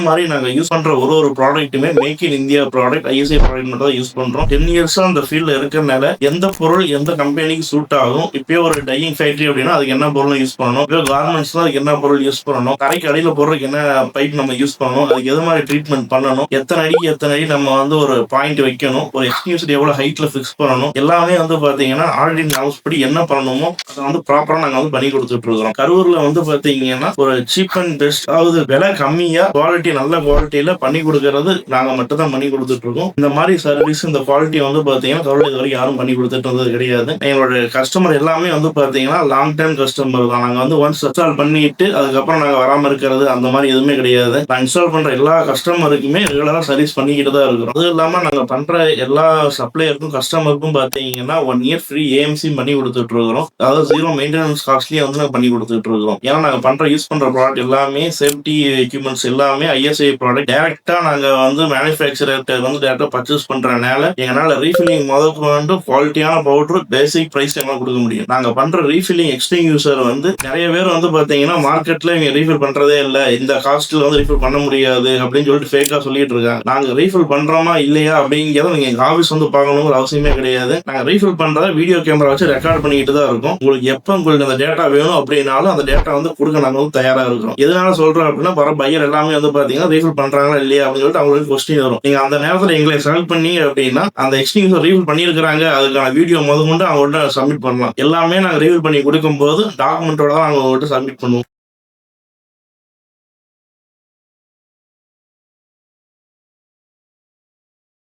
மாதிரி நாங்க யூஸ் பண்ற ஒரு ப்ராடக்ட்டுமே make in India product, ISI product மட்டும் தான் யூஸ் பண்றோம். 10 இயர்ஸா அந்த ஃபீல்ட்ல இருக்கிறனால எந்த பொருள் எந்த கம்பெனிக்கு சூட் ஆகும், இப்பயே ஒரு டையிங் ஃபேக்டரி அப்படின்னா அதுக்கு என்ன பொருள் யூஸ் பண்ணணும், இப்போ கார்மெண்ட்ஸ்லாம் அதுக்கு என்ன பொருள் யூஸ் பண்ணணும், கரைக்கு அடியில் போடுறதுக்கு என்ன பைப் நம்ம யூஸ் பண்ணணும், அதுக்கு எது மாதிரி ட்ரீட்மெண்ட் பண்ணணும், எத்தனை அடி நம்ம வந்து ஒரு பாயிண்ட் வைக்கணும், ஒரு எக்ஸ்கியூஸ்ட் எவ்வளவு ஹைட்ல ஃபிக்ஸ் பண்ணணும், எல்லாமே வந்து பாத்தீங்கன்னா ஆல்ரெடி ஹவுஸ் படி என்ன பண்ணணுமோ அதை வந்து ப்ராப்பரா நாங்க வந்து பண்ணி கொடுத்துட்டு இருக்கிறோம். கரூர்ல வந்து பாத்தீங்கன்னா ஒரு சீப் அண்ட் பெஸ்ட், அதாவது விலை கம்மியா குவாலிட்டி நல்ல குவாலிட்டியில பண்ணி கொடுக்கறது நாங்க மட்டும் தான் பண்ணி கொடுத்துட்டு இருக்கோம். இந்த மாதிரி சர்வீஸ் இந்த குவாலிட்டி வந்து பாத்தீங்கன்னா கரூர்ல இது வரைக்கும் யாரும் பண்ணி கொடுத்துட்டு இருந்தது கிடையாது. எங்களோட கஸ்டமர் எல்லாமே வந்து பாத்தீங்கன்னா லாங் டைம் கஸ்டமர் தான். நாங்க வந்து ஒன்ஸ் இன்ஸ்டால் பண்ணிட்டு அதுக்கப்புறம் நாங்க வராம இருக்கிறது அந்த மாதிரி எதுவுமே கிடையாது. நான் இன்ஸ்டால் பண்ற எல்லா கஸ்டமருக்குமே ரெகுலரா சர்வீஸ் பண்ணிக்கிட்டு தான் இருக்கிறோம். அது இல்லாம நாங்க பண்ற எல்லா சப்ளையருக்கும் கஸ்டமருக்கும் பாத்தீங்கன்னா 1 இயர் ஃப்ரீ ஏஎம்சி பண்ணி கொடுத்துட்டு இருக்கிறோம். அதாவது 0 மெயின்டெனன்ஸ் காஸ்ட்லயே வந்து நாங்க பண்ணி கொடுத்துட்டு இருக்கிறோம். ஏன்னா நாங்க யூஸ் பண்ற ப்ராடக்ட் எல்லாமே சேஃப்டி எக்யூப்மெண்ட்ஸ் எல்லாமே ஐஎஸ்ஐ ப்ராடக்ட். டைரக்டா நாங்க வந்து மேனுஃபேக்சரர்கிட்ட வந்து டைரக்டா பர்ச்சேஸ் பண்றதுனால எங்களால ரீஃபில்லிங் முதற்கொண்டு குவாலிட்டியான பவுடர் பேசிக் பிரைஸ் எல்லாம் கொடுக்க முடியும். நாங்க பண்ற ரீஃபில்லிங் எக்ஸ்டிங்யூசர் வந்து நிறைய பேர் வந்து பாத்தீங்கன்னா மார்க்கெட்ல இவங்க ரீஃபில் பண்றதே இல்ல, இந்த காஸ்ட்ல வந்து ரீஃபில் பண்ண முடியாது அப்படின்னு சொல்லிட்டு ஃபேக்கா சொல்லிட்டு இருக்காங்க. நாங்க ரீஃபில் பண்றோமா இல்லையா அப்படிங்கிறத நீங்க எங்க ஆபீஸ் வந்து பார்க்கணுங்கிற அவசியமே கிடையாது. நாங்க ரீஃபில் பண்றத வீடியோ கேமரா வச்சு ரெக்கார்ட் பண்ணிட்டு தான் இருக்கோம். உங்களுக்கு எப்ப உங்களுக்கு அந்த டேட்டா வேணும் அப்படின்னாலும் அந்த டேட்டா வந்து கொடுக்க நாங்க வந்து தயாரா இருக்கிறோம். எதனால சொல்றோம் அப்படின்னா வர பையர் எல்லாமே வந்து பாத்தீங்கன்னா ரீஃபில் பண்றாங்களா இல்லையா அப்படின்னு சொல்லிட்டு அவங்களுக்கு கொஸ்டின் வரும். நீங்க அந்த நேரத்தில் எங்களை செலக்ட் பண்ணி அப்படின்னா அந்த எக்ஸ்டிங்யூசர் ரீஃபில் பண்ணியிருக்கிறாங்க அதுக்கான வீடியோ முதற்கொண்டு அவங்கள்ட்ட சப்மிட் பண்ணலாம். எல்லாமே நாங்க ரீஃபில் பண்ணி கொடுக்கும் போது டாக்குமெண்டோட தான் நாங்க அவங்கள்ட்ட சப்மிட் பண்ணுவோம்.